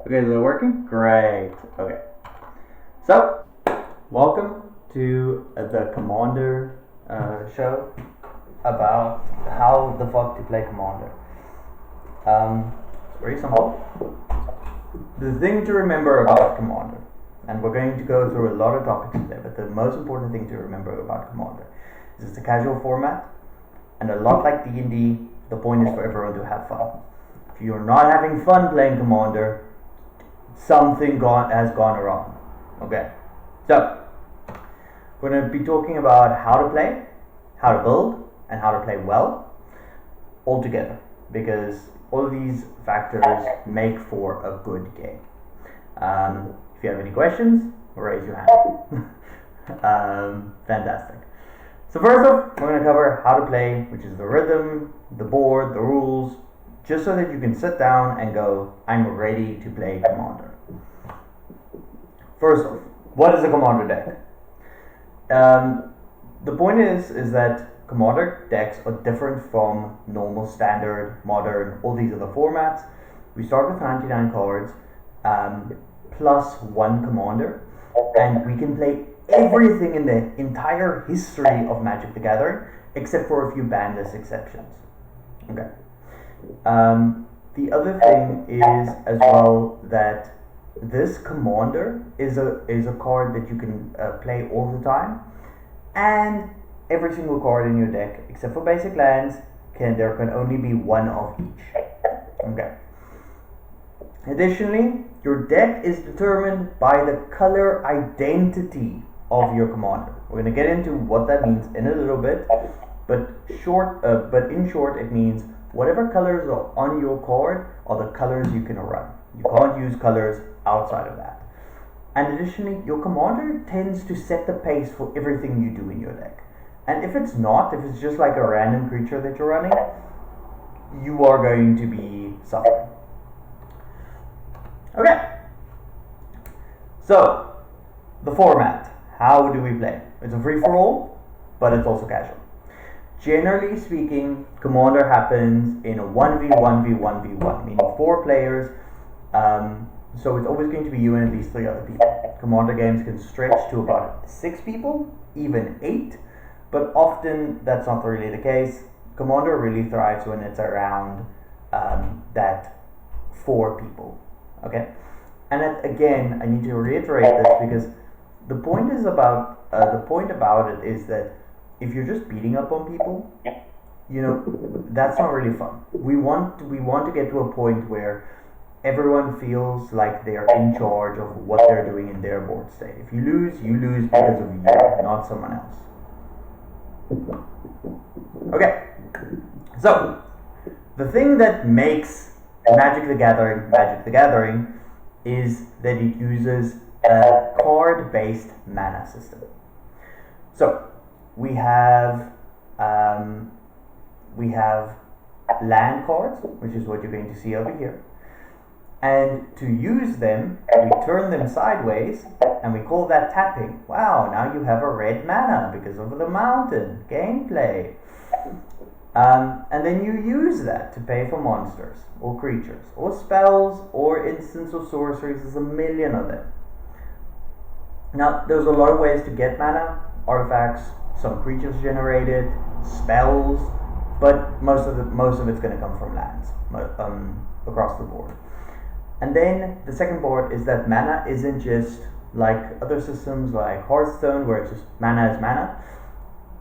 Okay, is it working? Great. Okay. So, welcome to the Commander show about how the fuck to play Commander. It's very simple. The thing to remember about Commander, and we're going to go through a lot of topics today, but the most important thing to remember about Commander is it's a casual format, and a lot like D&D, the point is for everyone to have fun. If you're not having fun playing Commander, something has gone wrong. Okay, so we're going to be talking about how to play, how to build, and how to play well all together, because all of these factors make for a good game. If you have any questions, raise your hand. Fantastic. So first off, we're going to cover how to play, which is the rhythm, the board, the rules, just so that you can sit down and go, I'm ready to play Commander. First off, what is a Commander deck? The point is that Commander decks are different from normal, standard, modern, all these other formats. We start with 99 cards, plus one Commander, and we can play everything in the entire history of Magic the Gathering, except for a few bandless exceptions. Okay. The other thing is as well that this Commander is a card that you can play all the time, and every single card in your deck, except for basic lands, there can only be one of each. Okay. Additionally, your deck is determined by the color identity of your Commander. We're going to get into what that means in a little bit, but in short, it means whatever colors are on your card are the colors you can run. You can't use colors outside of that. And additionally, your Commander tends to set the pace for everything you do in your deck. And if it's just like a random creature that you're running, you are going to be suffering. Okay. So, the format. How do we play? It's a free-for-all, but it's also casual. Generally speaking, Commander happens in a 1v1v1v1, meaning 4 players. So it's always going to be you and at least 3 other people. Commander games can stretch to about 6 people, even 8, but often that's not really the case. Commander really thrives when it's around that 4 people. Okay, and again, I need to reiterate this because the point about it is that if you're just beating up on people, that's not really fun. We want to get to a point where everyone feels like they are in charge of what they're doing in their board state. If you lose because of you, not someone else. Okay, so the thing that makes Magic the Gathering is that it uses a card-based mana system. So we have land cards, which is what you're going to see over here. And to use them, we turn them sideways, and we call that tapping. Wow, now you have a red mana because of the mountain gameplay. And then you use that to pay for monsters, or creatures, or spells, or instants or sorceries. There's a million of them. Now, there's a lot of ways to get mana, artifacts, some creatures generated, spells, but most of it's going to come from lands across the board. And then the second part is that mana isn't just like other systems like Hearthstone, where it's just mana is mana.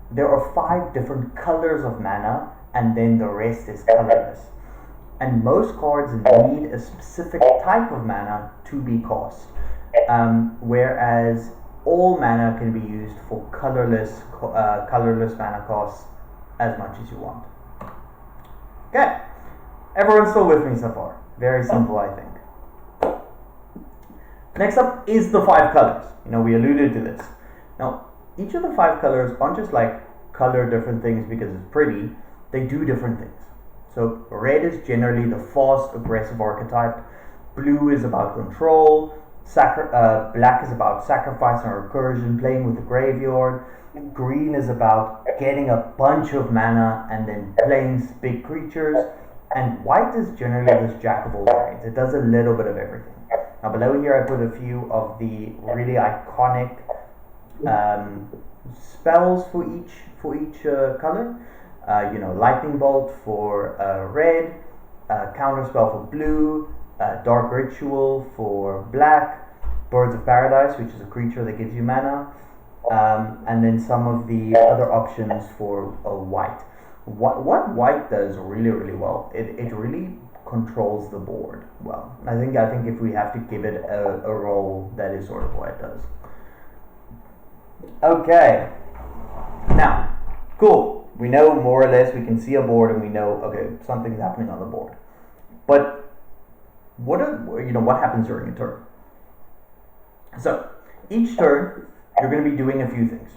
There are 5 different colors of mana, and then the rest is colorless. And most cards need a specific type of mana to be cast, whereas all mana can be used for colorless mana costs as much as you want. Okay, everyone's still with me so far. Very simple, I think. Next up is the 5 colors. We alluded to this. Now, each of the 5 colors aren't just like color different things because it's pretty. They do different things. So red is generally the fast, aggressive archetype. Blue is about control. Black is about sacrifice and recursion, playing with the graveyard. Green is about getting a bunch of mana and then playing big creatures. And white is generally this jack of all trades. It does a little bit of everything. Now below here I put a few of the really iconic spells for each color. You know, lightning bolt for red, counter spell for blue, dark ritual for black, birds of paradise, which is a creature that gives you mana, and then some of the other options for white. What white does really well, it really controls the board well. I think if we have to give it a role, that is sort of what it does. Okay, now cool, we know more or less, we can see a board and we know, okay, something's happening on the board. But what happens during a turn? So each turn you're going to be doing a few things.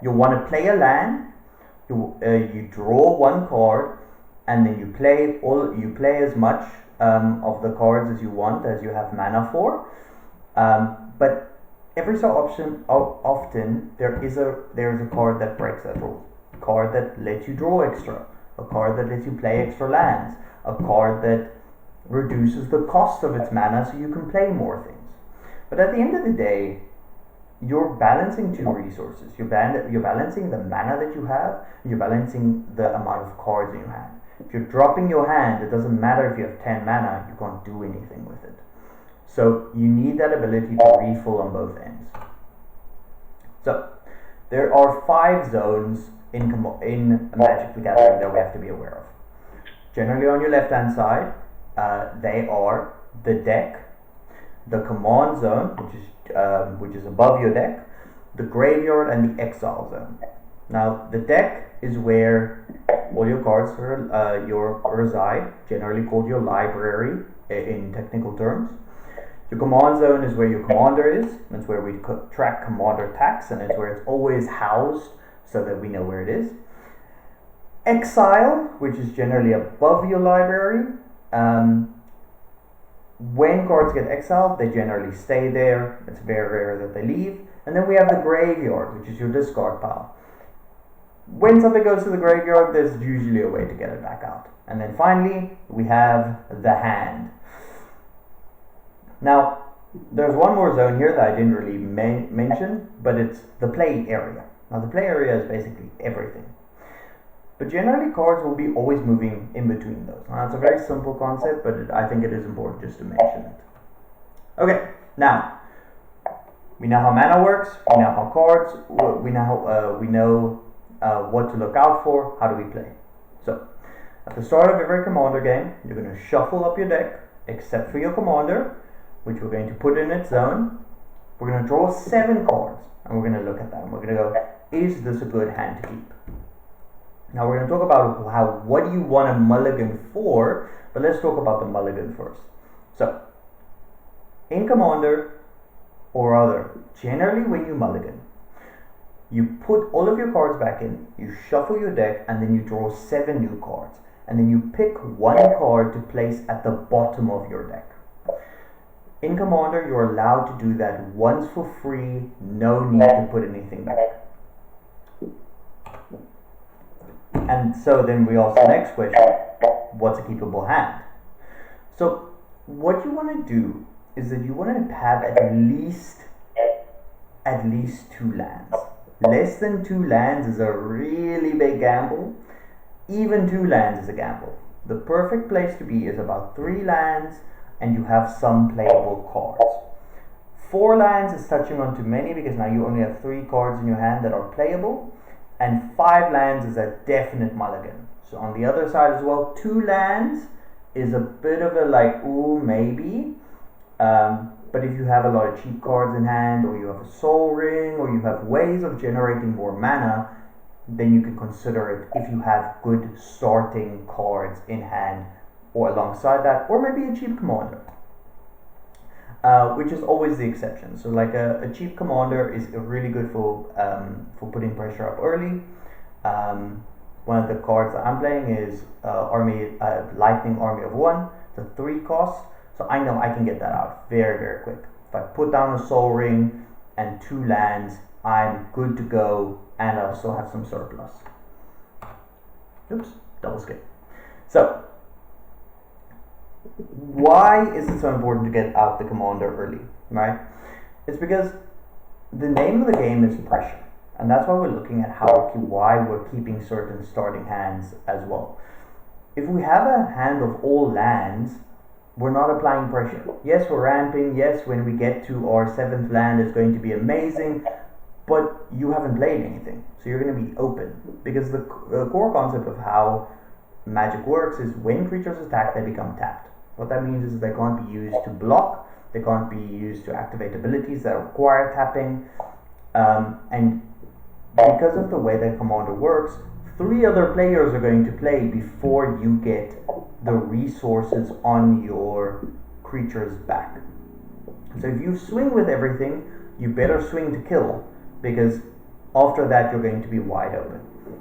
You'll want to play a land, you draw one card, and then you play as much of the cards as you want, as you have mana for. But every so often there is a card that breaks that rule. A card that lets you draw extra, a card that lets you play extra lands, a card that reduces the cost of its mana so you can play more things. But at the end of the day, you're balancing two resources. You're balancing the mana that you have, and you're balancing the amount of cards in your hand. If you're dropping your hand, it doesn't matter if you have 10 mana, you can't do anything with it. So you need that ability to refill on both ends. So there are 5 zones in Magic the Gathering that we have to be aware of. Generally on your left hand side, they are the deck, the command zone, which is above your deck, the graveyard, and the exile zone. Now the deck is where all your cards reside, generally called your library in technical terms. Your command zone is where your commander is. That's where we track commander attacks, and it's where it's always housed so that we know where it is. Exile, which is generally above your library. When cards get exiled, they generally stay there. It's very rare that they leave. And then we have the graveyard, which is your discard pile. When something goes to the graveyard, there's usually a way to get it back out. And then finally, we have the hand. Now, there's one more zone here that I didn't really mention, but it's the play area. Now, the play area is basically everything. But generally, cards will be always moving in between those. Now, it's a very simple concept, but I think it is important just to mention it. Okay, now, we know how mana works, we know how cards, we know what to look out for. How do we play? So, at the start of every commander game, you're going to shuffle up your deck, except for your commander, which we're going to put in its zone. We're going to draw 7 cards, and we're going to look at them. We're going to go, is this a good hand to keep? Now we're going to talk about what do you want a mulligan for, but let's talk about the mulligan first. So, in Commander, or other, generally when you mulligan, you put all of your cards back in, you shuffle your deck, and then you draw 7 new cards. And then you pick one card to place at the bottom of your deck. In Commander, you're allowed to do that once for free, no need to put anything back. And so then we ask the next question, what's a keepable hand? So what you want to do is that you want to have at least 2 lands. Less than 2 lands is a really big gamble. Even 2 lands is a gamble. The perfect place to be is about 3 lands and you have some playable cards. 4 lands is touching on too many because now you only have 3 cards in your hand that are playable. And 5 lands is a definite mulligan. So on the other side as well, 2 lands is a bit of a like, ooh, maybe. But if you have a lot of cheap cards in hand, or you have a soul ring, or you have ways of generating more mana, then you can consider it if you have good starting cards in hand, or alongside that, or maybe a cheap commander. Which is always the exception. So like a cheap commander is really good for putting pressure up early. One of the cards that I'm playing is Lightning Army of 1. It's a 3 cost, so I know I can get that out very, very quick. If I put down a soul ring and 2 lands, I'm good to go, and I also have some surplus. Oops, double skip. So why is it so important to get out the commander early, right? It's because the name of the game is pressure, and that's why we're looking at why we're keeping certain starting hands as well. If we have a hand of all lands, we're not applying pressure. Yes, we're ramping. Yes, when we get to our 7th land, it's going to be amazing, but you haven't played anything, so you're going to be open. Because the core concept of how Magic works is when creatures attack, they become tapped. What that means is they can't be used to block, they can't be used to activate abilities that require tapping, and because of the way that commander works, 3 other players are going to play before you get the resources on your creature's back. So if you swing with everything, you better swing to kill, because after that you're going to be wide open.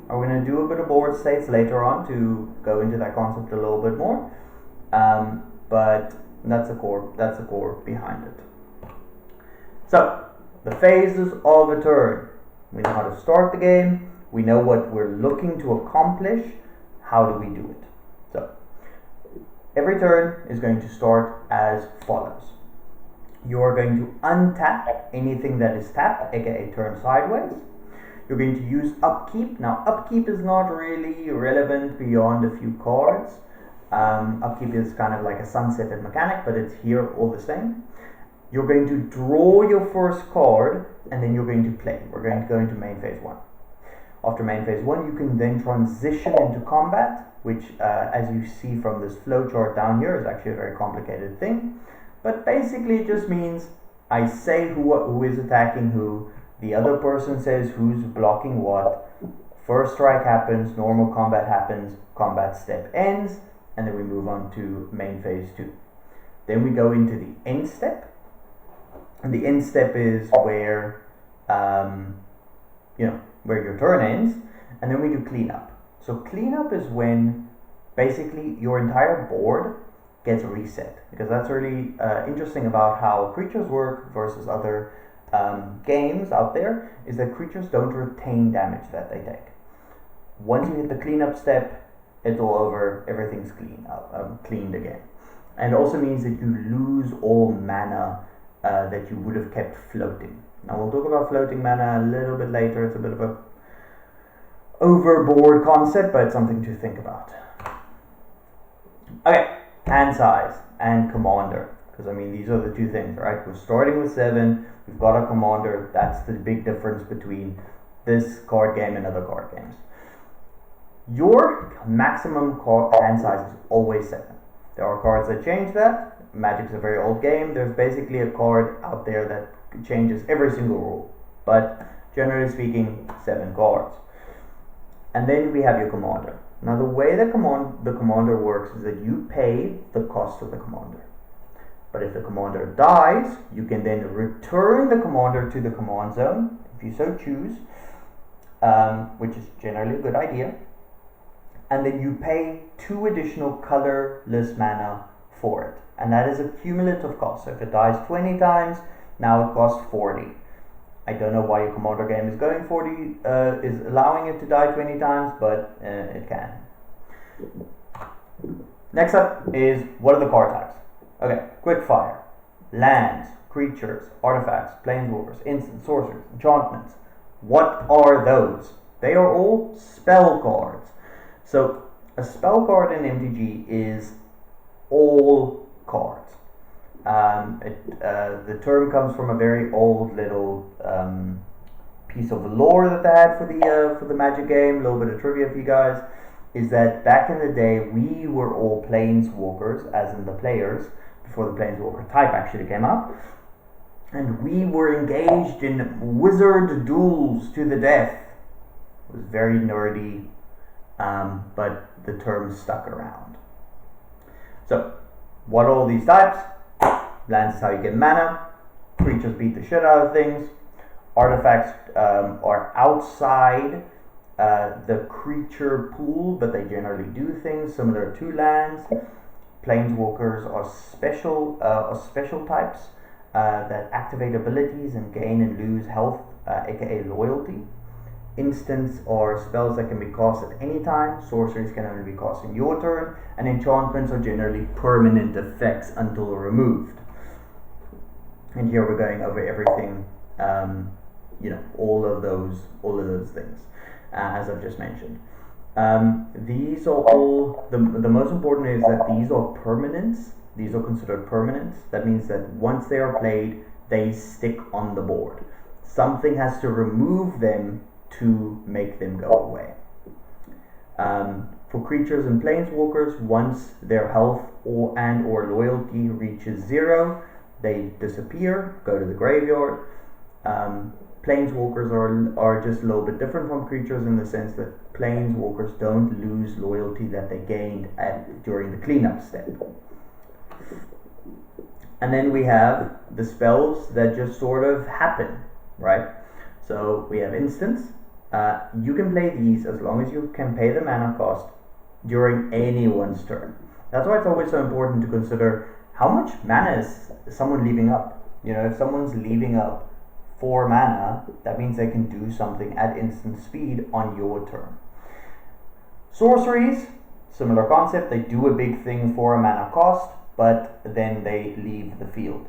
We're going to do a bit of board states later on to go into that concept a little bit more, but that's the core behind it. So the phases of a turn. We know how to start the game. We know what we're looking to accomplish. How do we do it? So every turn is going to start as follows. You are going to untap anything that is tapped, aka turn sideways. You're going to use upkeep. Now upkeep is not really relevant beyond a few cards. Upkeep is kind of like a sunsetted mechanic, but it's here all the same. You're going to draw your first card, and then you're going to play. We're going to go into main phase 1. After main phase 1, you can then transition into combat, which as you see from this flowchart down here is actually a very complicated thing. But basically it just means I say who is attacking who, the other person says who's blocking what, first strike happens, normal combat happens, combat step ends, and then we move on to main phase 2. Then we go into the end step, and the end step is where where your turn ends, and then we do cleanup. So cleanup is when basically your entire board gets reset, because that's really interesting about how creatures work versus other games out there, is that creatures don't retain damage that they take. Once you hit the cleanup step, it's all over, everything's cleaned again. And it also means that you lose all mana that you would have kept floating. Now we'll talk about floating mana a little bit later. It's a bit of a overboard concept, but it's something to think about. Okay, hand size and commander, because I mean these are the two things, right? We're starting with 7, we've got a commander. That's the big difference between this card game and other card games. Your maximum hand size is always 7. There are cards that change that. Magic's a very old game. There's basically a card out there that changes every single rule, but generally speaking 7 cards. And then we have your commander. Now the way the commander works is that you pay the cost of the commander, but if the commander dies, you can then return the commander to the command zone if you so choose, which is generally a good idea, and then you pay 2 additional colorless mana for it, and that is a cumulative cost. So if it dies 20 times, now it costs 40. I don't know why your commander game is going 40, is allowing it to die 20 times, but it can. Next up is, what are the card types? Okay, quick fire. Lands, creatures, artifacts, planeswalkers, instants, sorcerers, enchantments. What are those? They are all spell cards. So a spell card in MTG is all cards. The term comes from a very old little piece of lore that they had for the Magic game. A little bit of trivia for you guys is that back in the day we were all planeswalkers, as in the players, before the planeswalker type actually came up, and we were engaged in wizard duels to the death. It was very nerdy, but the term stuck around. So, what are all these types? Lands is how you get mana. Creatures beat the shit out of things. Artifacts are outside the creature pool, but they generally do things similar to lands. Planeswalkers are special types that activate abilities and gain and lose health, aka loyalty. instants are spells that can be cast at any time, sorceries can only be cast in your turn, and enchantments are generally permanent effects until removed. And here we're going over everything, all of those things, as I've just mentioned. These are all, the most important is that these are permanents. These are considered permanents. That means that once they are played, they stick on the board. Something has to remove them to make them go away. For creatures and planeswalkers, once their health or loyalty reaches 0, they disappear, go to the graveyard. Planeswalkers are just a little bit different from creatures in the sense that planeswalkers don't lose loyalty that they gained during the cleanup step. And then we have the spells that just sort of happen, right? So we have instants. You can play these as long as you can pay the mana cost during anyone's turn. That's why it's always so important to consider how much mana is someone leaving up. If someone's leaving up 4 mana, that means they can do something at instant speed on your turn. Sorceries, similar concept. They do a big thing for a mana cost, but then they leave the field.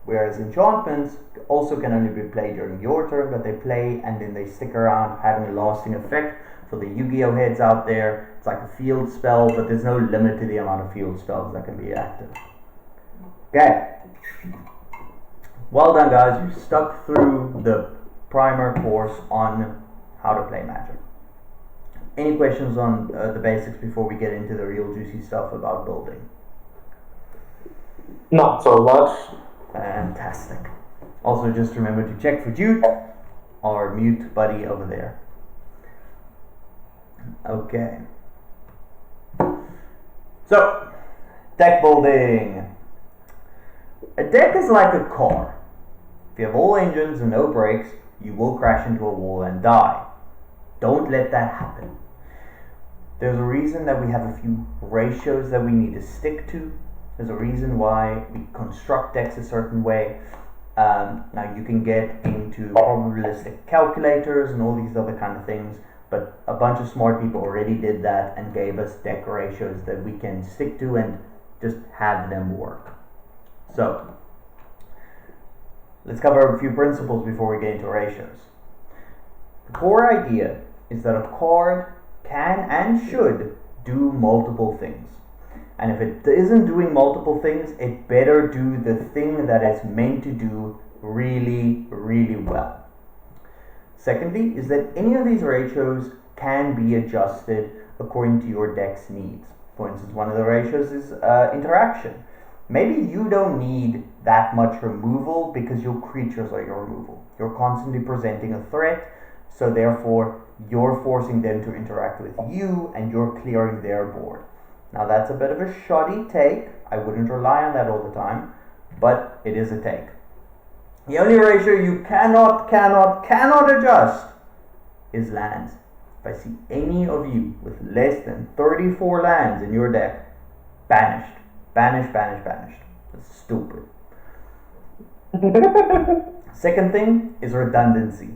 Whereas enchantments also can only be played during your turn, but they play and then they stick around, having a lasting effect. For the Yu-Gi-Oh heads out there, it's like a field spell, but there's no limit to the amount of field spells that can be active. Okay. Well done, guys. You stuck through the primer course on how to play Magic. Any questions on the basics before we get into the real juicy stuff about building? Not so much. Fantastic. Also, just remember to check for Jude, our mute buddy over there. Okay. So, deck building. A deck is like a car. If you have all engines and no brakes, you will crash into a wall and die. Don't let that happen. There's a reason that we have a few ratios that we need to stick to. There's a reason why we construct decks a certain way. Now you can get into probabilistic calculators and all these other kind of things, but a bunch of smart people already did that and gave us deck ratios that we can stick to and just have them work. So, let's cover a few principles before we get into ratios. The core idea is that a card can and should do multiple things. And if it isn't doing multiple things, it better do the thing that it's meant to do really, really well. Secondly, is that any of these ratios can be adjusted according to your deck's needs. For instance, one of the ratios is interaction. Maybe you don't need that much removal because your creatures are your removal. You're constantly presenting a threat, so therefore you're forcing them to interact with you and you're clearing their board. Now that's a bit of a shoddy take. I wouldn't rely on that all the time, but it is a take. The only ratio you cannot adjust is lands. If I see any of you with less than 34 lands in your deck, banished. Banished. That's stupid. Second thing is redundancy.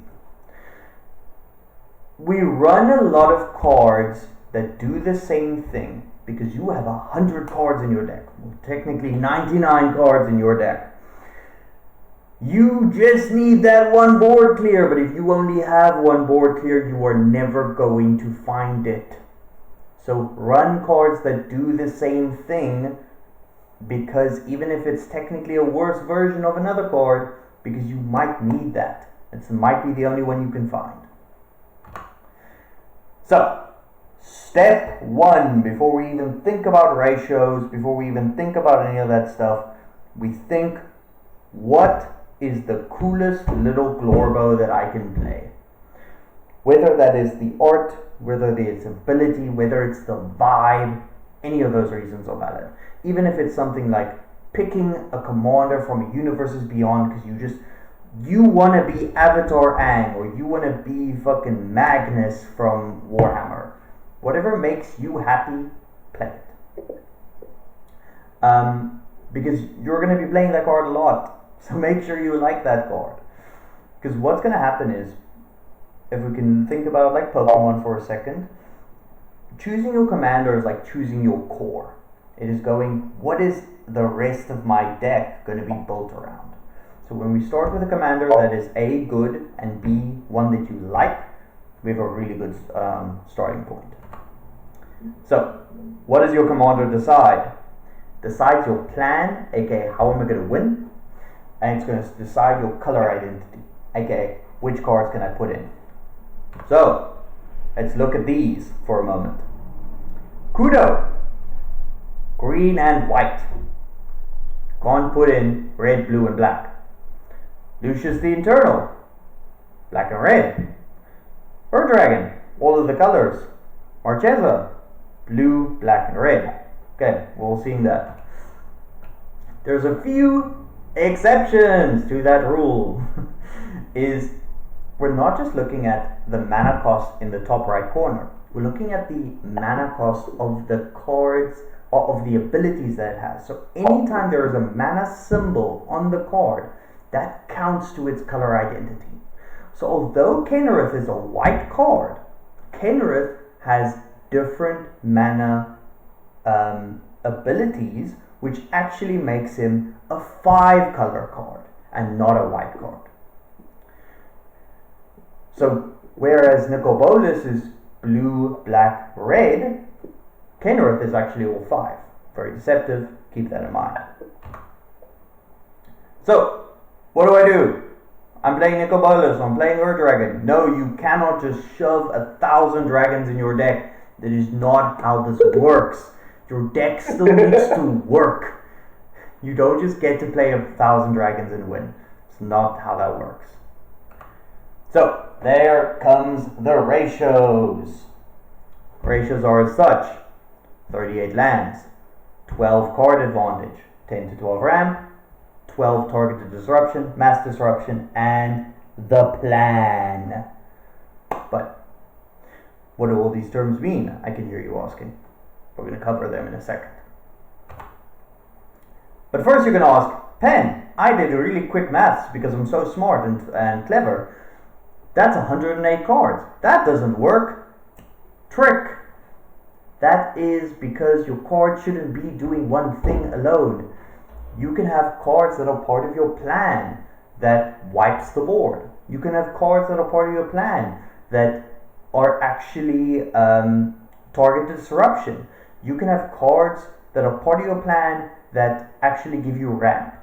We run a lot of cards that do the same thing because you have 100 cards in your deck. Well, technically 99 cards in your deck. You just need that one board clear, but if you only have one board clear, you are never going to find it. So run cards that do the same thing, because even if it's technically a worse version of another card, because you might need that. It might be the only one you can find. So, step 1, before we even think about ratios, before we even think about any of that stuff, we think, what is the coolest little Glorbo that I can play? Whether that is the art, whether it's ability, whether it's the vibe, any of those reasons are valid. Even if it's something like picking a commander from a Universes Beyond because you want to be Avatar Aang, or you want to be fucking Magnus from Warhammer. Whatever makes you happy, play it. Because you're going to be playing that card a lot, so make sure you like that card. Because what's going to happen is, if we can think about it like Pokemon for a second, choosing your commander is like choosing your core. It is going, what is the rest of my deck going to be built around? So when we start with a commander that is A, good, and B, one that you like, we have a really good starting point. So, what does your commander decide? Decides your plan, aka how am I going to win, and it's going to decide your color identity, aka which cards can I put in. So, let's look at these for a moment. Kudo, green and white. Can't put in red, blue, and black. Lucius the Eternal, black and red. Dragon, all of the colors. Marchesa, blue, black, and red. Okay, we're all seeing that. There's a few exceptions to that rule. Is we're not just looking at the mana cost in the top right corner. We're looking at the mana cost of the cards, of the abilities that it has. So anytime there is a mana symbol on the card, that counts to its color identity. So although Kenrith is a white card, Kenrith has different mana abilities, which actually makes him a 5-color card and not a white card. So whereas Nicobolus is blue, black, red, Kenrith is actually all 5. Very deceptive, keep that in mind. So, what do? I'm playing Nicobolus, I'm playing Dragon. No, you cannot just shove 1,000 dragons in your deck. That is not how this works. Your deck still needs to work. You don't just get to play 1,000 dragons and win. It's not how that works. So, there comes the ratios. Ratios are as such: 38 lands, 12 card advantage, 10 to 12 ramp, 12 targeted disruption, mass disruption, and the plan. But what do all these terms mean? I can hear you asking. We're going to cover them in a second. But first you're going to ask, Pen, I did really quick maths because I'm so smart and clever. That's 108 cards. That doesn't work. Trick. That is because your card shouldn't be doing one thing alone. You can have cards that are part of your plan that wipes the board. You can have cards that are part of your plan that are actually target disruption. You can have cards that are part of your plan that actually give you ramp.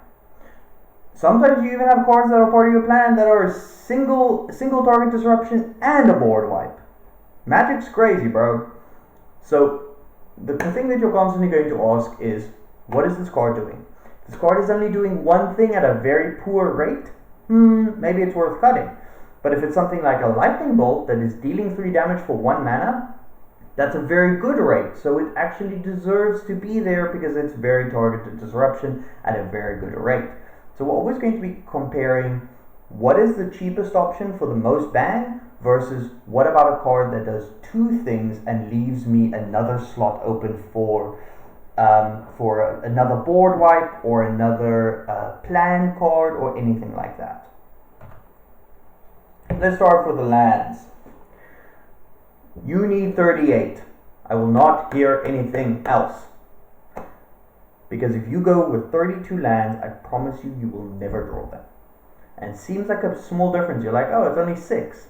Sometimes you even have cards that are part of your plan that are single target disruption and a board wipe. Magic's crazy, bro. So the thing that you're constantly going to ask is, what is this card doing? This card is only doing one thing at a very poor rate. Maybe it's worth cutting. But if it's something like a lightning bolt that is dealing 3 damage for 1 mana, that's a very good rate. So it actually deserves to be there because it's very targeted disruption at a very good rate. So we're always going to be comparing what is the cheapest option for the most bang versus what about a card that does 2 things and leaves me another slot open for another board wipe or another plan card or anything like that. Let's start with the lands. You need 38. I will not hear anything else. Because if you go with 32 lands, I promise you, you will never draw them. And it seems like a small difference. You're like, oh, it's only 6.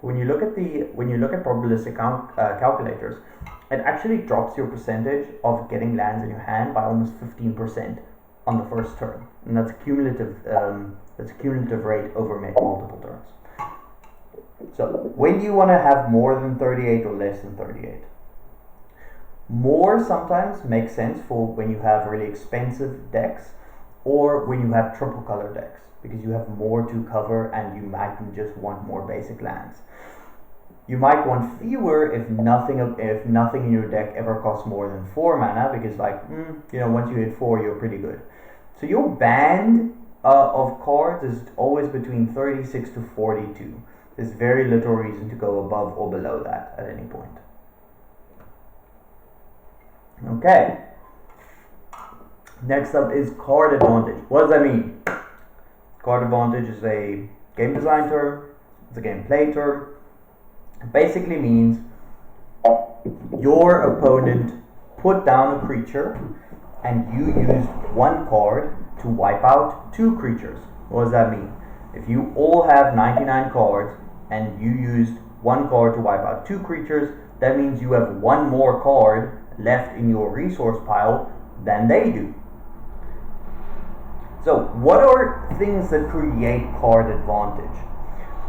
When you look at probabilistic calculators, it actually drops your percentage of getting lands in your hand by almost 15% on the first turn, and that's a cumulative rate over multiple turns. So when you want to have more than 38 or less than 38, more sometimes makes sense for when you have really expensive decks or when you have triple color decks, because you have more to cover and you might just want more basic lands. You might want fewer if nothing in your deck ever costs more than 4 mana, because once you hit 4, you're pretty good. So your band of cards is always between 36 to 42. There's very little reason to go above or below that at any point. Okay. Next up is card advantage. What does that mean? Card advantage is a game design term, it's a game play term, It basically means your opponent put down a creature and you used one card to wipe out two creatures. What does that mean? If you all have 99 cards and you used one card to wipe out two creatures, that means you have one more card left in your resource pile than they do. So, what are things that create card advantage?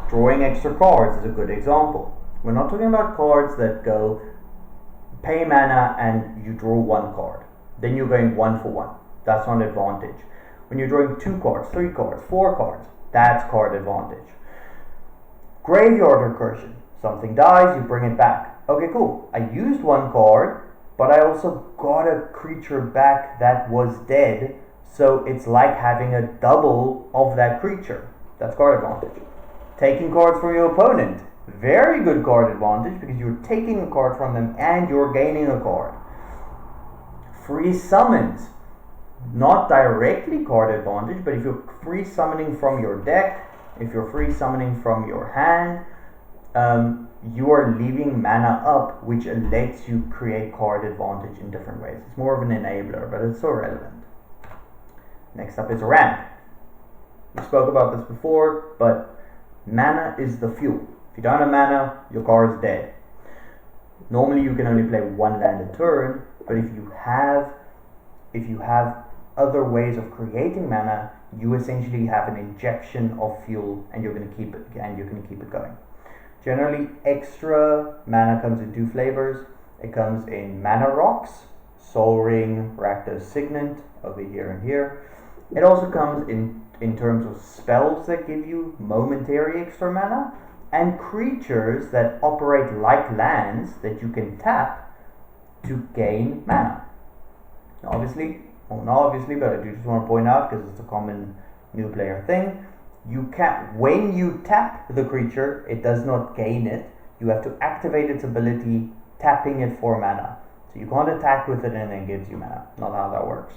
Drawing extra cards is a good example. We're not talking about cards that go pay mana and you draw one card. Then you're going 1 for 1. That's not advantage. When you're drawing 2 cards, 3 cards, 4 cards, that's card advantage. Graveyard recursion. Something dies, you bring it back. Okay, cool. I used one card, but I also got a creature back that was dead. So it's like having a double of that creature. That's card advantage. Taking cards from your opponent. Very good card advantage because you're taking a card from them and you're gaining a card. Free summons. Not directly card advantage, but if you're free summoning from your deck, if you're free summoning from your hand, you are leaving mana up, which lets you create card advantage in different ways. It's more of an enabler, but it's so relevant. Next up is ramp. We spoke about this before, but mana is the fuel. If you don't have mana, your card is dead. Normally you can only play one land a turn, but if you have other ways of creating mana, you essentially have an injection of fuel and you're going to keep it going. Generally, extra mana comes in 2 flavors. It comes in mana rocks, Soul Ring, Rakdos Signet, over here and here. It also comes in terms of spells that give you momentary extra mana, and creatures that operate like lands that you can tap to gain mana. Not obviously, but I do just want to point out because it's a common new player thing. When you tap the creature, it does not gain it. You have to activate its ability, tapping it for mana. So you can't attack with it and then it gives you mana. Not how that works.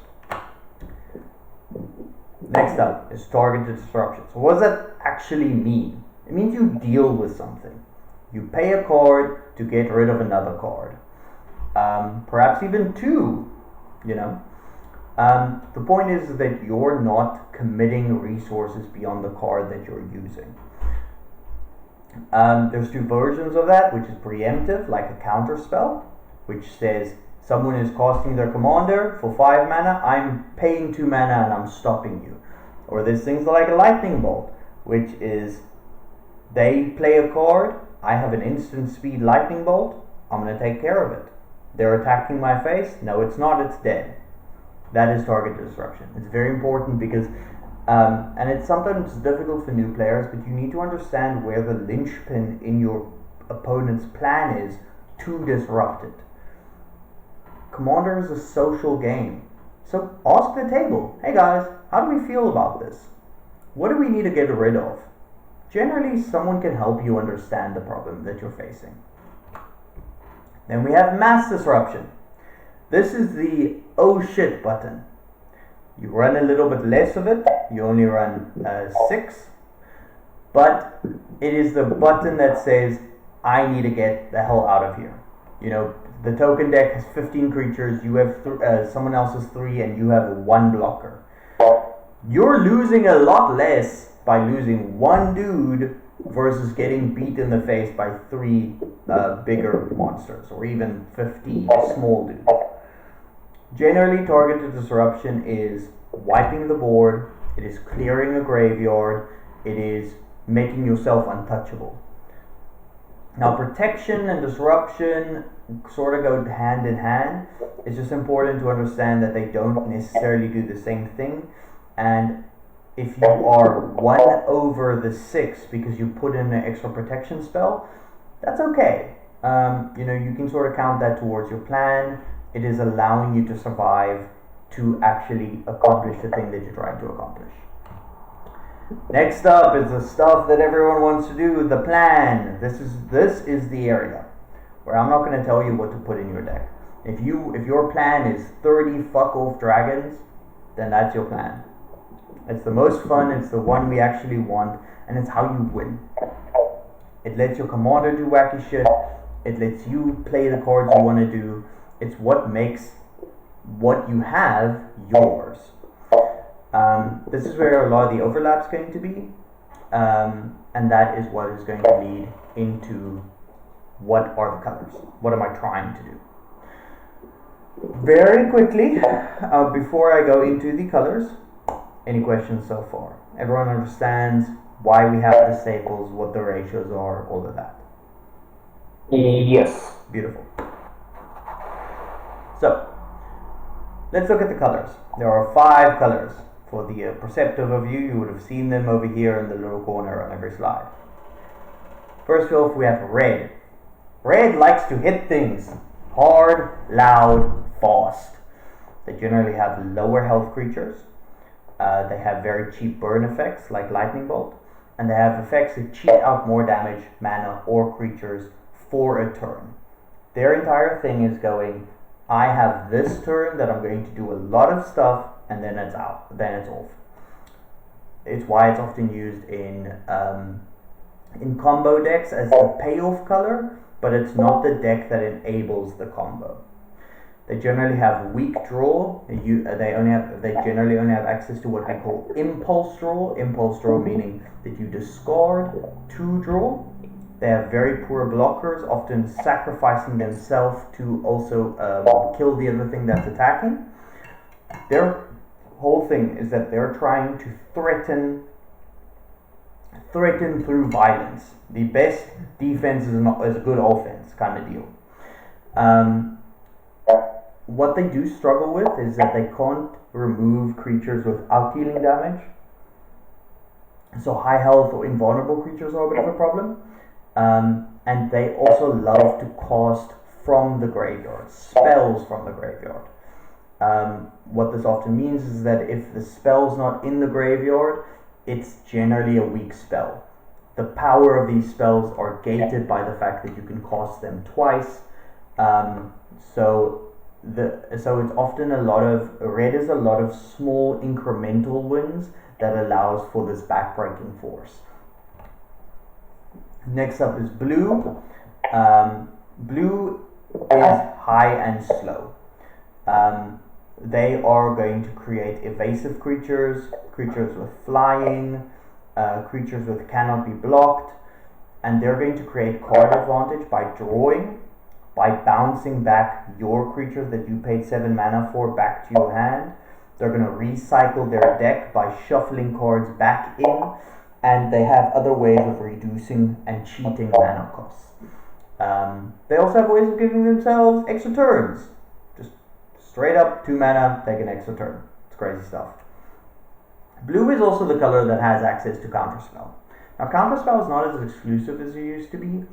Next up is targeted disruption. So what does that actually mean? It means you deal with something. You pay a card to get rid of another card. Perhaps even 2, The point is that you're not committing resources beyond the card that you're using. There's 2 versions of that, which is preemptive, like a counter spell, which says someone is casting their commander for 5 mana, I'm paying 2 mana and I'm stopping you. Or there's things like a lightning bolt, which is they play a card, I have an instant speed lightning bolt, I'm going to take care of it. They're attacking my face, no it's not, it's dead. That is targeted disruption. It's very important because, and it's sometimes difficult for new players, but you need to understand where the linchpin in your opponent's plan is to disrupt it. Commander is a social game. So ask the table, hey guys, how do we feel about this? What do we need to get rid of? Generally, someone can help you understand the problem that you're facing. Then we have mass disruption. This is the oh shit button. You run a little bit less of it, you only run 6, but it is the button that says, I need to get the hell out of here. The token deck has 15 creatures, you have someone else's 3, and you have 1 blocker. You're losing a lot less by losing 1 dude versus getting beat in the face by 3 bigger monsters, or even 50 small dudes. Generally, targeted disruption is wiping the board, it is clearing a graveyard, it is making yourself untouchable. Now, protection and disruption sort of go hand in hand. It's just important to understand that they don't necessarily do the same thing. And if you are 1 over the 6 because you put in an extra protection spell, that's okay. You can sort of count that towards your plan. It is allowing you to survive to actually accomplish the thing that you're trying to accomplish. Next up is the stuff that everyone wants to do, the plan. This is the area where I'm not going to tell you what to put in your deck. If your plan is 30 fuck off dragons, then that's your plan. It's the most fun, it's the one we actually want, and it's how you win. It lets your commander do wacky shit. It lets you play the cards you want to do. It's what makes what you have yours. This is where a lot of the overlap's going to be, and that is what is going to lead into what are the colors. What am I trying to do? Very quickly, before I go into the colors, any questions so far? Everyone understands why we have the staples, what the ratios are, all of that? Yes. Beautiful. So, let's look at the colors. There are 5 colors. For the perceptive of you, you would have seen them over here in the little corner on every slide. First off, we have red. Red likes to hit things hard, loud, fast. They generally have lower health creatures. They have very cheap burn effects like lightning bolt, and they have effects that cheat out more damage, mana, or creatures for a turn. Their entire thing is going, I have this turn that I'm going to do a lot of stuff, and then it's out. Then it's off. It's why it's often used in combo decks as the payoff color, but it's not the deck that enables the combo. They generally have weak draw. They generally only have access to what we call impulse draw. Impulse draw meaning that you discard to draw. They have very poor blockers, often sacrificing themselves to also kill the other thing that's attacking. Their whole thing is that they're trying to threaten through violence. The best defense is a good offense kind of deal. What they do struggle with is that they can't remove creatures without dealing damage. So high health or invulnerable creatures are a bit of a problem. And they also love to cast from the graveyard, spells from the graveyard. What this often means is that if the spell's not in the graveyard, it's generally a weak spell. The power of these spells are gated by the fact that you can cast them twice. So it's often red is a lot of small incremental wins that allows for this backbreaking force. Next up is blue. Blue is high and slow. They are going to create evasive creatures with flying, creatures with cannot be blocked, and they're going to create card advantage by drawing, by bouncing back your creatures that you paid 7 mana for back to your hand. They're going to recycle their deck by shuffling cards back in, and they have other ways of reducing and cheating mana costs. They also have ways of giving themselves extra turns. Just straight up 2 mana, take an extra turn. It's crazy stuff. Blue is also the color that has access to Counterspell. Now Counterspell is not as exclusive as it used to be,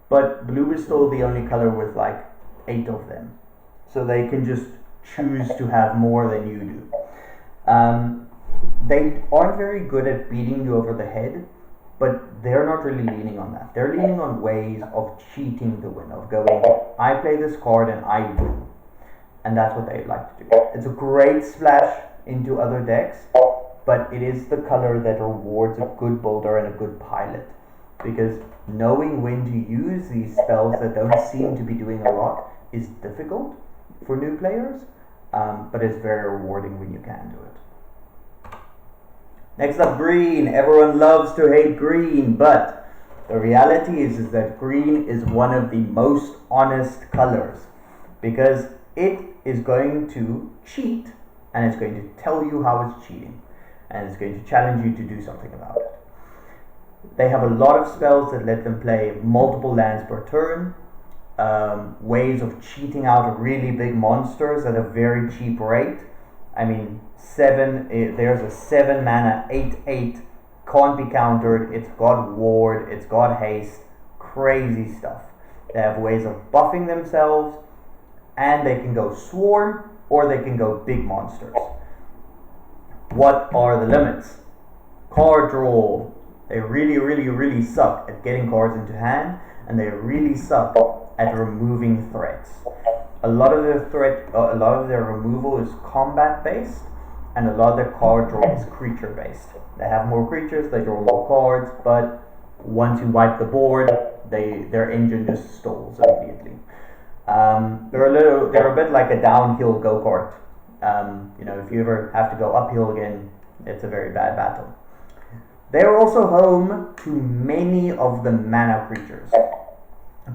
but blue is still the only color with like 8 of them. So they can just choose to have more than you do. They aren't very good at beating you over the head, but they're not really leaning on that. They're leaning on ways of cheating the win, of going, I play this card and I win. And that's what they like to do. It's a great splash into other decks, but it is the color that rewards a good builder and a good pilot. Because knowing when to use these spells that don't seem to be doing a lot is difficult for new players, but it's very rewarding when you can do it. Next up, green. Everyone loves to hate green, but the reality is that green is one of the most honest colors because it is going to cheat and it's going to tell you how it's cheating and it's going to challenge you to do something about it. They have a lot of spells that let them play multiple lands per turn, ways of cheating out really big monsters at a very cheap rate. I mean, there's a 7 mana 8/8, can't be countered, it's got ward, it's got haste, crazy stuff. They have ways of buffing themselves, and they can go swarm or they can go big monsters. What are the limits? Card draw. They really suck at getting cards into hand, and they really suck at removing threats. A lot of their removal is combat based, and a lot of their card draw is creature based. They have more creatures, they draw more cards, but once you wipe the board, their engine just stalls immediately. They're a bit like a downhill go-kart. If you ever have to go uphill again, it's a very bad battle. They are also home to many of the mana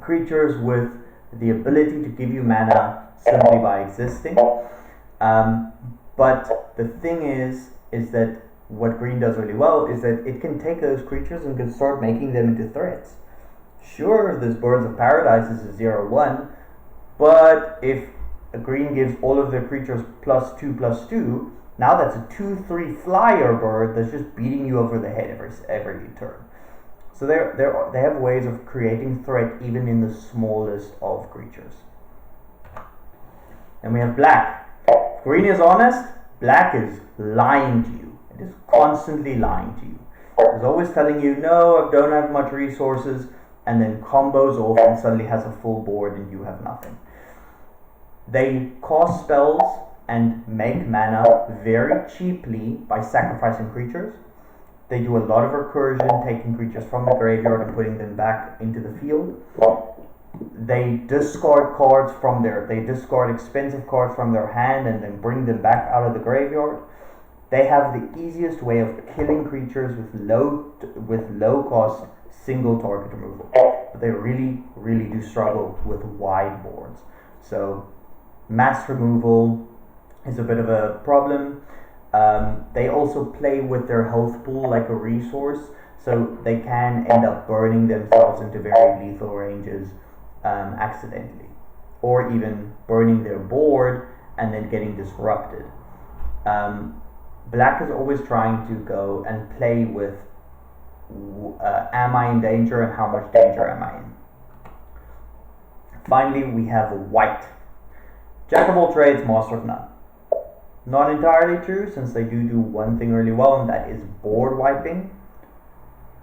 creatures with the ability to give you mana simply by existing. But the thing is that what green does really well is that it can take those creatures and can start making them into threats. Sure, this Birds of Paradise is a 0/1, but if a green gives all of their creatures +2/+2, now that's a 2/3 flyer bird that's just beating you over the head every turn. So they have ways of creating threat even in the smallest of creatures. And we have black. If green is honest, black is lying to you. It is constantly lying to you. It's always telling you, no, I don't have much resources, and then combos off and suddenly has a full board and you have nothing. They cast spells and make mana very cheaply by sacrificing creatures. They do a lot of recursion, taking creatures from the graveyard and putting them back into the field. They discard expensive cards from their hand and then bring them back out of the graveyard. They have the easiest way of killing creatures with low cost single target removal. But they really, really do struggle with wide boards. So mass removal is a bit of a problem. They also play with their health pool like a resource, so they can end up burning themselves into very lethal ranges accidentally, or even burning their board and then getting disrupted. Black is always trying to go and play with am I in danger and how much danger am I in. Finally, we have white. Jack of all trades, master of none. Not entirely true, since they do one thing really well, and that is board wiping.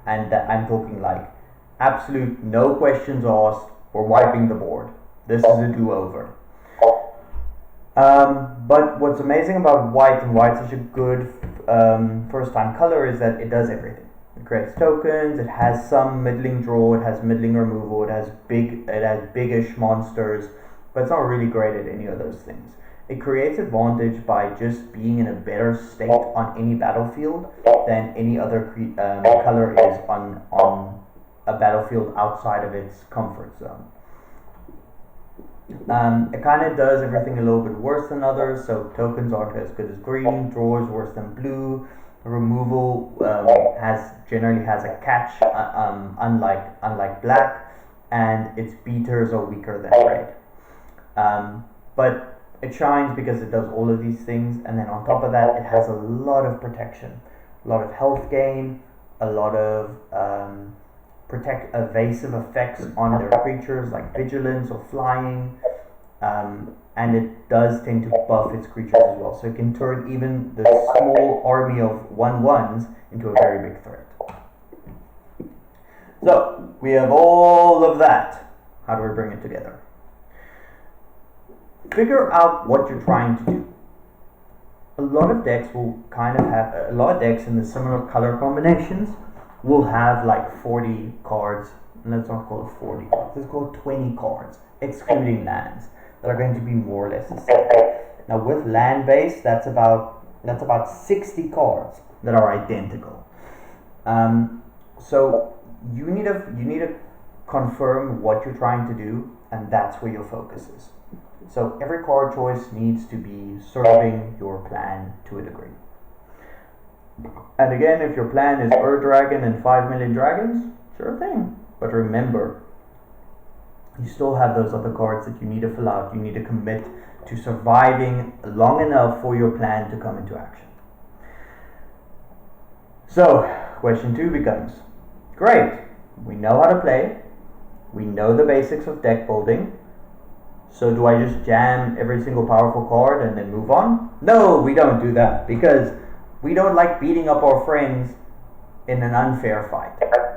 And that I'm talking like absolute no questions asked, we're wiping the board. This is a do-over. But what's amazing about white, and why it's such a good first-time color, is that it does everything. It creates tokens, it has some middling draw, it has middling removal, it has biggish monsters, but it's not really great at any of those things. It creates advantage by just being in a better state on any battlefield than any other color is on a battlefield outside of its comfort zone. It kind of does everything a little bit worse than others, so tokens aren't as good as green, draw is worse than blue, removal generally has a catch, unlike black, and its beaters are weaker than red. But it shines because it does all of these things, and then on top of that, it has a lot of protection, a lot of health gain, a lot of evasive effects on their creatures like vigilance or flying, and it does tend to buff its creatures as well, so it can turn even the small army of 1/1s into a very big threat. So we have all of that. How do we bring it together? Figure out what you're trying to do. A lot of decks in the similar color combinations will have like 40 cards. Let's not call it 40 cards. Let's call it 20 cards, excluding lands, that are going to be more or less the same. Now with land base, that's about 60 cards that are identical. So you need to confirm what you're trying to do, and that's where your focus is. So every card choice needs to be serving your plan to a degree. And again, if your plan is Dragon and 5 million dragons, sure thing. But remember, you still have those other cards that you need to fill out. You need to commit to surviving long enough for your plan to come into action. So, question 2 becomes, great, we know how to play, we know the basics of deck building, so do I just jam every single powerful card and then move on? No, we don't do that, because we don't like beating up our friends in an unfair fight.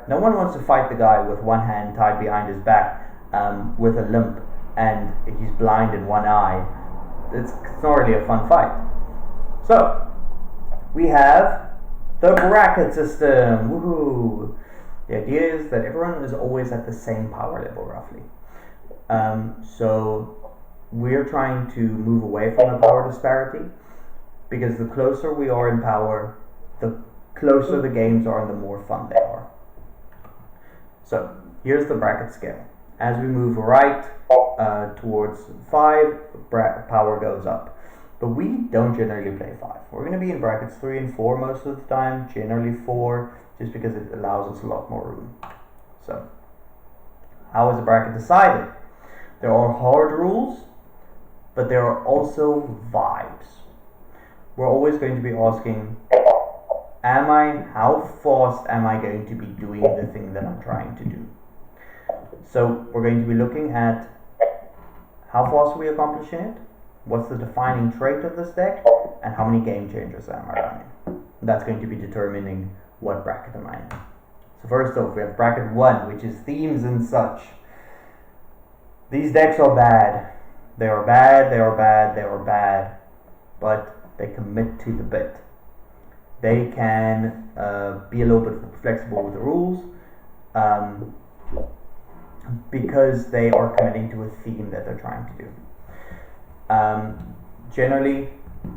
No one wants to fight the guy with one hand tied behind his back with a limp and he's blind in one eye. It's not really a fun fight. So, we have the bracket system. Woohoo! The idea is that everyone is always at the same power level roughly. So we're trying to move away from the power disparity, because the closer we are in power, the closer the games are and the more fun they are. So here's the bracket scale. As we move right towards 5, power goes up. But we don't generally play 5. We're going to be in brackets 3 and 4 most of the time, generally 4, just because it allows us a lot more room. So, how is the bracket decided? There are hard rules, but there are also vibes. We're always going to be asking, how fast am I going to be doing the thing that I'm trying to do? So we're going to be looking at how fast are we accomplishing it, what's the defining trait of this deck, and how many game changers am I running. That's going to be determining what bracket am I in. So first off, we have bracket 1, which is themes and such. These decks are bad. They are bad, they are bad, they are bad, but they commit to the bit. They can be a little bit flexible with the rules, because they are committing to a theme that they're trying to do. Generally,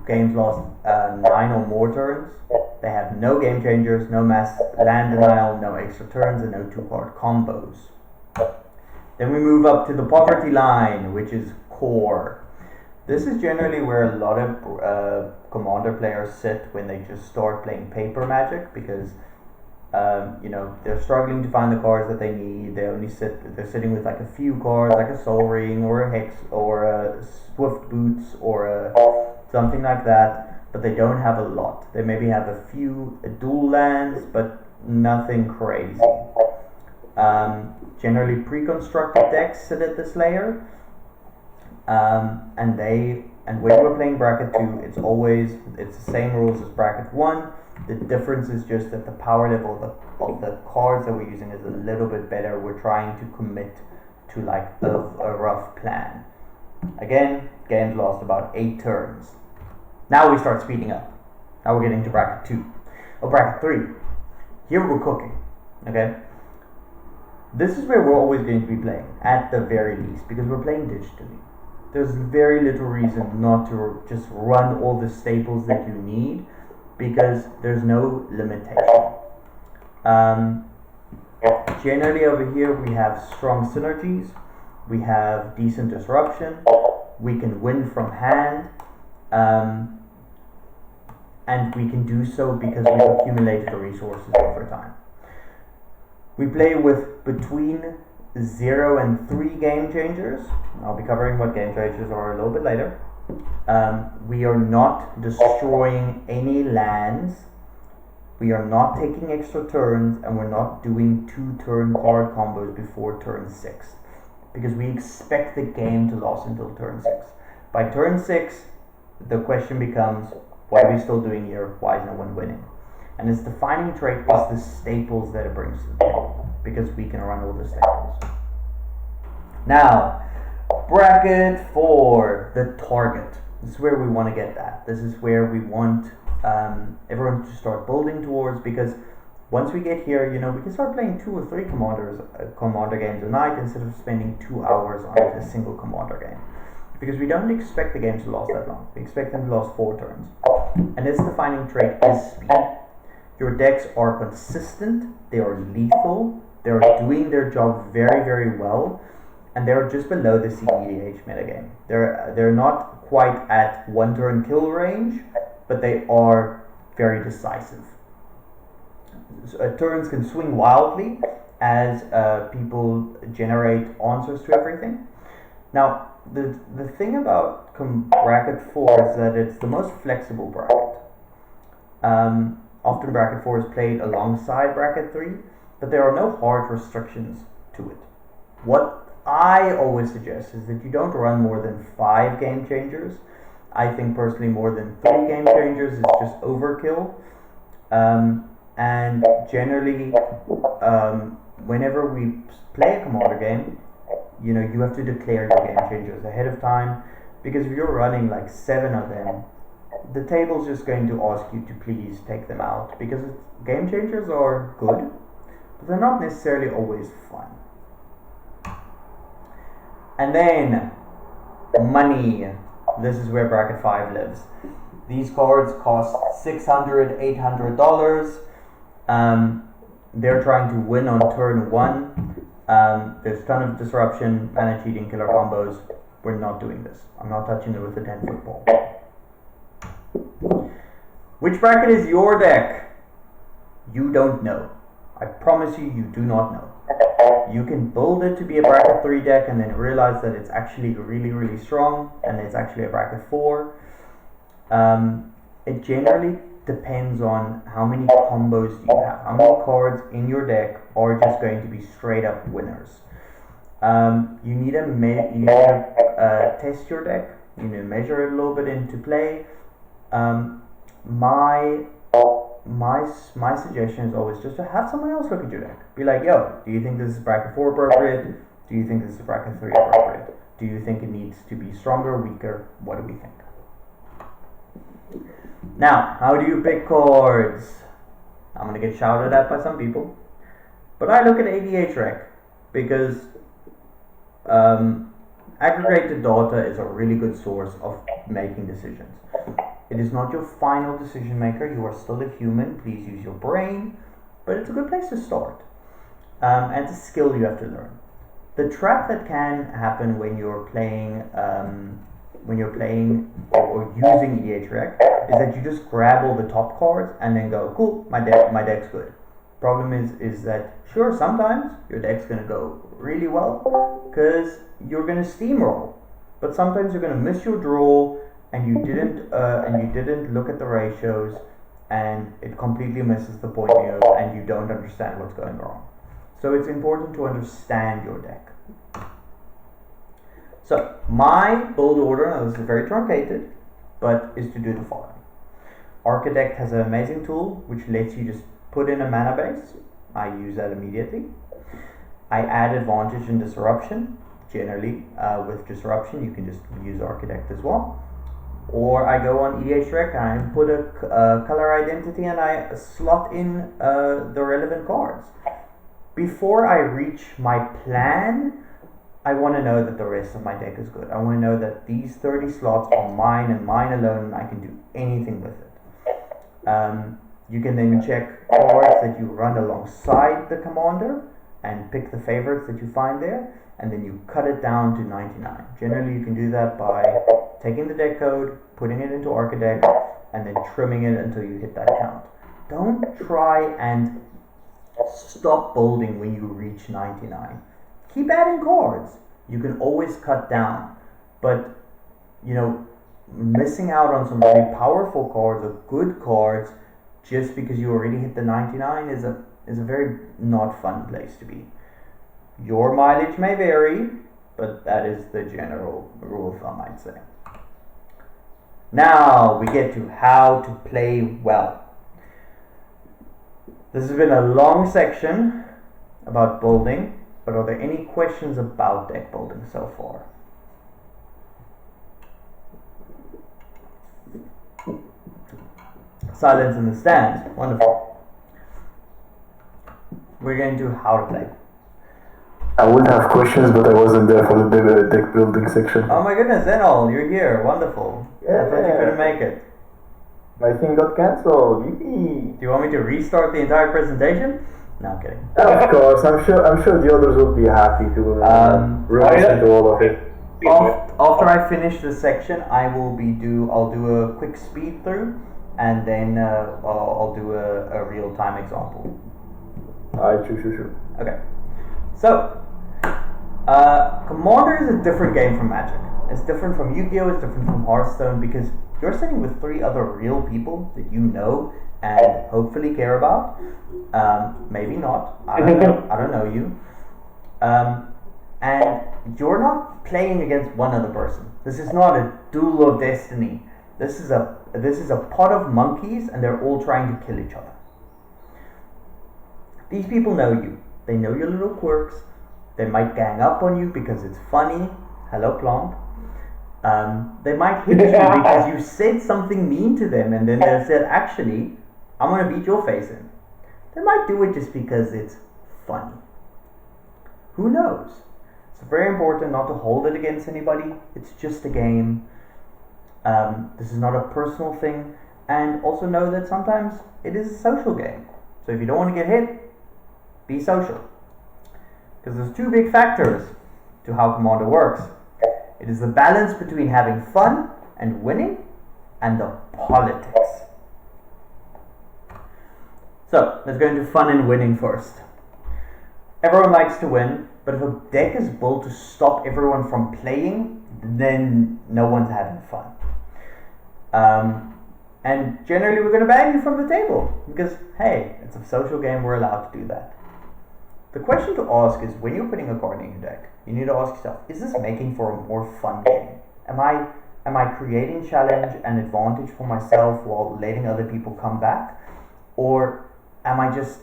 games last 9 or more turns. They have no game changers, no mass land denial, no extra turns, and no 2-card combos. Then we move up to the poverty line, which is core. This is generally where a lot of Commander players sit when they just start playing paper Magic, because they're struggling to find the cards that they need. They're sitting with like a few cards, like a Soul Ring or a Hex or a Swift Boots or something like that, but they don't have a lot. They maybe have a few dual lands, but nothing crazy. Generally pre-constructed decks sit at this layer, and when we're playing bracket 2, it's the same rules as bracket 1. The difference is just that the power level of the cards that we're using is a little bit better. We're trying to commit to like a rough plan. Again, games last about 8 turns. Now we start speeding up. Now we're getting to bracket 2. Bracket 3. Here we're cooking. Okay? This is where we're always going to be playing, at the very least, because we're playing digitally. There's very little reason not to just run all the staples that you need, because there's no limitation. Generally over here we have strong synergies, we have decent disruption, we can win from hand, and we can do so because we've accumulated the resources over time. We play with between 0 and 3 game changers. I'll be covering what game changers are a little bit later. We are not destroying any lands, we are not taking extra turns, and we're not doing 2-turn card combos before turn 6, because we expect the game to last until turn 6. By turn 6, the question becomes, what are we still doing here? Why is no one winning? And its defining trait is the staples that it brings to the table, because we can run all the staples. Now, bracket 4, the target. This is where we want to get that. This is where we want everyone to start building towards, because once we get here, we can start playing 2 or 3 commander games a night instead of spending 2 hours on a single commander game. Because we don't expect the games to last that long. We expect them to last 4 turns. And its defining trait is speed. Your decks are consistent, they are lethal, they are doing their job very, very well, and they're just below the CEDH metagame. They're not quite at 1-turn kill range, but they are very decisive. Turns can swing wildly as people generate answers to everything. Now, the thing about bracket 4 is that it's the most flexible bracket. Often bracket 4 is played alongside bracket 3, but there are no hard restrictions to it. What I always suggest is that you don't run more than 5 game changers. I think personally more than 3 game changers is just overkill. And generally, whenever we play a commander game, you have to declare your game changers ahead of time, because if you're running like 7 of them, the table's just going to ask you to please take them out, because game changers are good, but they're not necessarily always fun. And then money. This is where bracket 5 lives. These cards cost $600, $800. They're trying to win on turn 1. There's a ton of disruption, mana cheating, killer combos. We're not doing this. I'm not touching it with a 10-foot ball. Which bracket is your deck? You don't know. I promise you, you do not know. You can build it to be a bracket 3 deck and then realize that it's actually really, really strong and it's actually a bracket 4. It generally depends on how many combos you have. How many cards in your deck are just going to be straight up winners. You need to test your deck. You need to measure it a little bit into play. My suggestion is always just to have someone else look at your deck. Be like, yo, do you think this is bracket 4 appropriate? Do you think this is bracket 3 appropriate? Do you think it needs to be stronger, weaker? What do we think? Now, how do you pick cards? I'm going to get shouted at by some people. But I look at ADH rec because aggregated data is a really good source of making decisions. It is not your final decision maker. You are still a human. Please use your brain. But it's a good place to start. And it's a skill you have to learn. The trap that can happen when you're playing or using EDH rec is that you just grab all the top cards and then go, cool, my deck's good. Problem is that sure, sometimes your deck's gonna go really well because you're gonna steamroll, but sometimes you're gonna miss your draw and you didn't look at the ratios, and it completely misses the point and you don't understand what's going wrong. So it's important to understand your deck. So my build order, now this is very truncated, but is to do the following. Architect has an amazing tool which lets you just put in a mana base. I use that immediately. I add advantage and disruption. Generally, with disruption, you can just use Architect as well. Or I go on EDH Rec and I put a color identity and I slot in the relevant cards. Before I reach my plan, I want to know that the rest of my deck is good. I want to know that these 30 slots are mine and mine alone, and I can do anything with it. You can then check cards that you run alongside the commander and pick the favorites that you find there, and then you cut it down to 99. Generally, you can do that by taking the deck code, putting it into Architect, and then trimming it until you hit that count. Don't try and stop building when you reach 99. Keep adding cards. You can always cut down, but missing out on some really powerful cards or good cards just because you already hit the 99 is a very not fun place to be. Your mileage may vary, but that is the general rule of thumb, I'd say. Now we get to how to play well. This has been a long section about building. But are there any questions about deck building so far? Silence in the stands. Wonderful. We're going to how to play. I would have questions, but I wasn't there for the deck building section. Oh my goodness, Zenol, you're here. Wonderful. Yeah. I thought you couldn't make it. My thing got cancelled. Yippee. Do you want me to restart the entire presentation? No, I'm kidding. Of course, I'm sure the others will be happy to listen to all of it. After I finish this section, I'll do a quick speed through, and then I'll do a real time example. Alright, sure. Okay. So, Commander is a different game from Magic. It's different from Yu-Gi-Oh! It's different from Hearthstone because you're sitting with 3 other real people that you know and hopefully care about. Maybe not. I don't know you. And you're not playing against one other person. This is not a duel of destiny. This is a pot of monkeys, and they're all trying to kill each other. These people know you. They know your little quirks. They might gang up on you because it's funny. Hello, Plomp. They might hit you because you said something mean to them, and then they said, actually, I'm going to beat your face in. They might do it just because it's funny. Who knows? It's very important not to hold it against anybody. It's just a game. This is not a personal thing. And also know that sometimes it is a social game. So if you don't want to get hit, be social. Because there's two big factors to how Commander works. It is the balance between having fun and winning, and the politics. So let's go into fun and winning first. Everyone likes to win, but if a deck is built to stop everyone from playing, then no one's having fun. And generally we're going to ban you from the table, because hey, it's a social game, we're allowed to do that. The question to ask is, when you're putting a card in your deck, you need to ask yourself, is this making for a more fun game? Am I creating challenge and advantage for myself while letting other people come back? Or am I just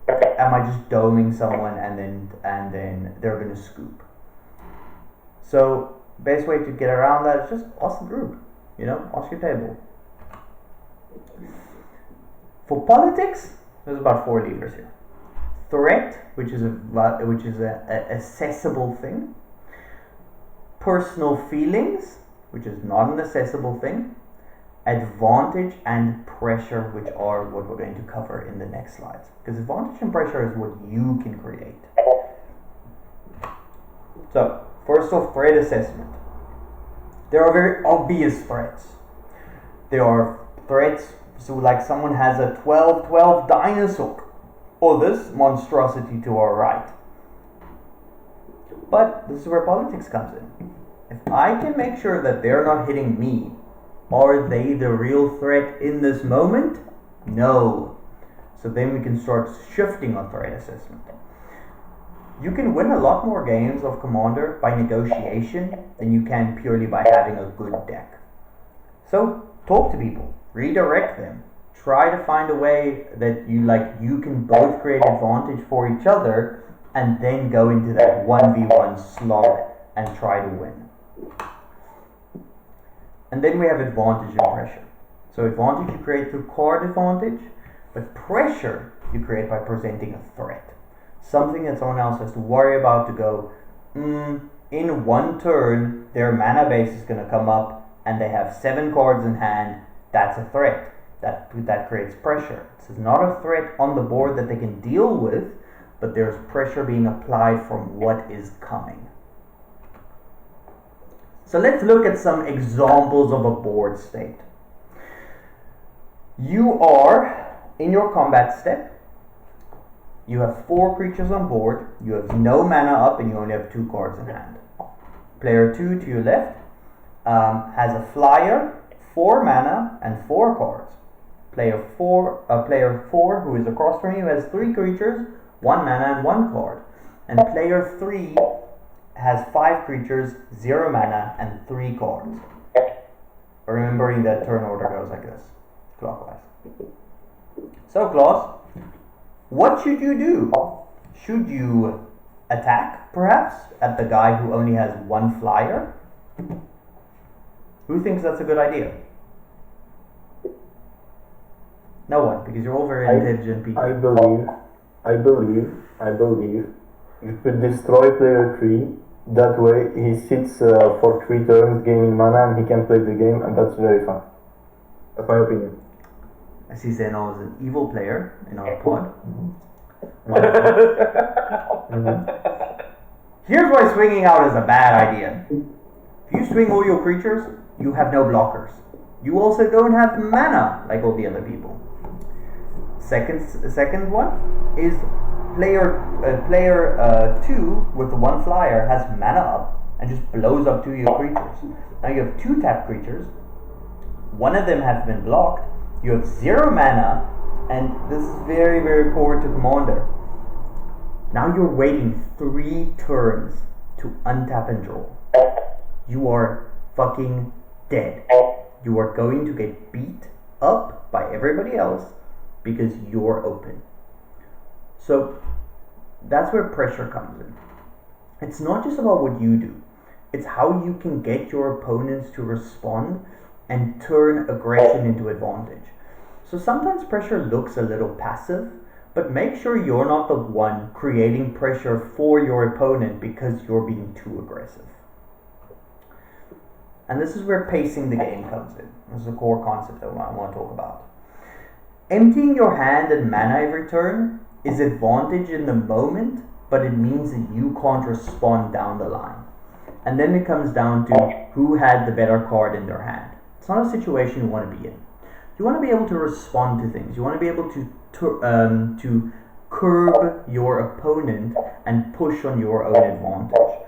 doming someone and then they're gonna scoop? So best way to get around that is just ask the group, ask your table. For politics, there's about 4 levers here. Threat, which is a accessible thing. Personal feelings, which is not an accessible thing. Advantage and pressure, which are what we're going to cover in the next slides. Because advantage and pressure is what you can create. So, first off, threat assessment. There are very obvious threats. There are threats, so like someone has a 12/12 dinosaur, or this monstrosity to our right. But this is where politics comes in. If I can make sure that they're not hitting me, are they the real threat in this moment? No. So then we can start shifting on threat assessment. You can win a lot more games of Commander by negotiation than you can purely by having a good deck. So talk to people, redirect them, try to find a way that you can both create advantage for each other, and then go into that 1v1 slog and try to win. And then we have advantage and pressure. So advantage you create through card advantage, but pressure you create by presenting a threat. Something that someone else has to worry about, to go, in one turn their mana base is going to come up and they have 7 cards in hand. That's a threat. That creates pressure. This is not a threat on the board that they can deal with, but there's pressure being applied from what is coming. So let's look at some examples of a board state. You are in your combat step. You have 4 creatures on board. You have no mana up and you only have 2 cards in hand. Player 2 to your left has a flyer, 4 mana and 4 cards. Player 4 who is across from you has 3 creatures, 1 mana and 1 card. And player 3 has 5 creatures, 0 mana and 3 cards. Remembering that turn order goes like this, clockwise. So Klaus, what should you do? Should you attack, perhaps, at the guy who only has 1 flyer? Who thinks that's a good idea? No one, because you're all very intelligent people. I believe you could destroy player 3. That way he sits for 3 turns gaining mana and he can play the game, and that's very fun. That's my opinion. I see Zeno is an evil player in our pod. Here's why swinging out is a bad idea. If you swing all your creatures, you have no blockers. You also don't have mana like all the other people. Second one is player 2 with the 1 flyer has mana up and just blows up 2 of your creatures. Now you have 2 tap creatures. One of them has been blocked. You have 0 mana, and this is very, very poor to Commander. Now you're waiting 3 turns to untap and draw. You are fucking dead. You are going to get beat up by everybody else because you're open. So that's where pressure comes in. It's not just about what you do. It's how you can get your opponents to respond and turn aggression into advantage. So sometimes pressure looks a little passive, But make sure you're not the one creating pressure for your opponent because you're being too aggressive. And this is where pacing the game comes in. This is a core concept that I want to talk about. Emptying your hand and mana every turn is advantage in the moment, but it means that you can't respond down the line. And then it comes down to who had the better card in their hand. It's not a situation you want to be in. You want to be able to respond to things. You want to be able to curb your opponent and push on your own advantage.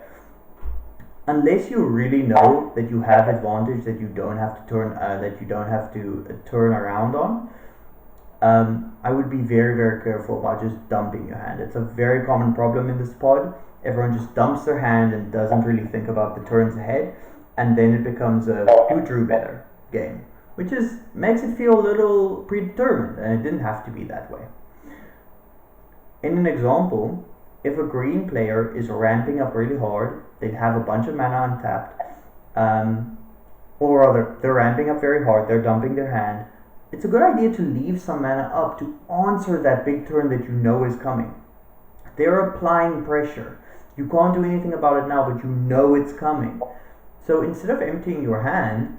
Unless you really know that you have advantage that you don't have to turn around on, I would be very, very careful about just dumping your hand. It's a very common problem in this pod. Everyone just dumps their hand and doesn't really think about the turns ahead, and then it becomes a who drew better game, which makes it feel a little predetermined, and it didn't have to be that way. In an example, if a green player is ramping up really hard, they'd have a bunch of mana untapped, or rather, they're ramping up very hard, they're dumping their hand. It's a good idea to leave some mana up to answer that big turn that you know is coming. They're applying pressure. You can't do anything about it now, but you know it's coming. So instead of emptying your hand,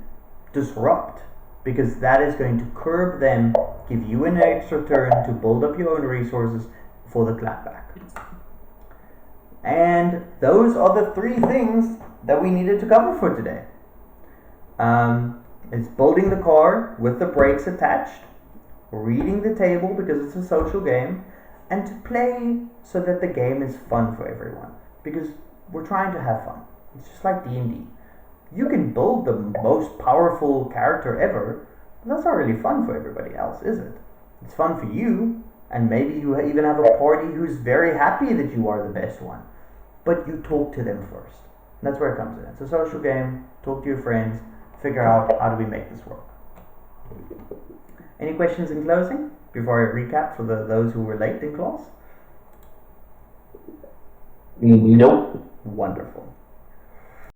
disrupt, because that is going to curb them, give you an extra turn to build up your own resources for the clapback. And those are the 3 things that we needed to cover for today. It's building the card with the breaks attached, reading the table because it's a social game, and to play so that the game is fun for everyone, because we're trying to have fun. It's just like D&D. You can build the most powerful character ever, but that's not really fun for everybody else, is it? It's fun for you, and maybe you even have a party who's very happy that you are the best one, but you talk to them first. And that's where it comes in. It's a social game. Talk to your friends. Figure out how do we make this work. Any questions in closing before I recap for those who were late in class? Nope. Wonderful.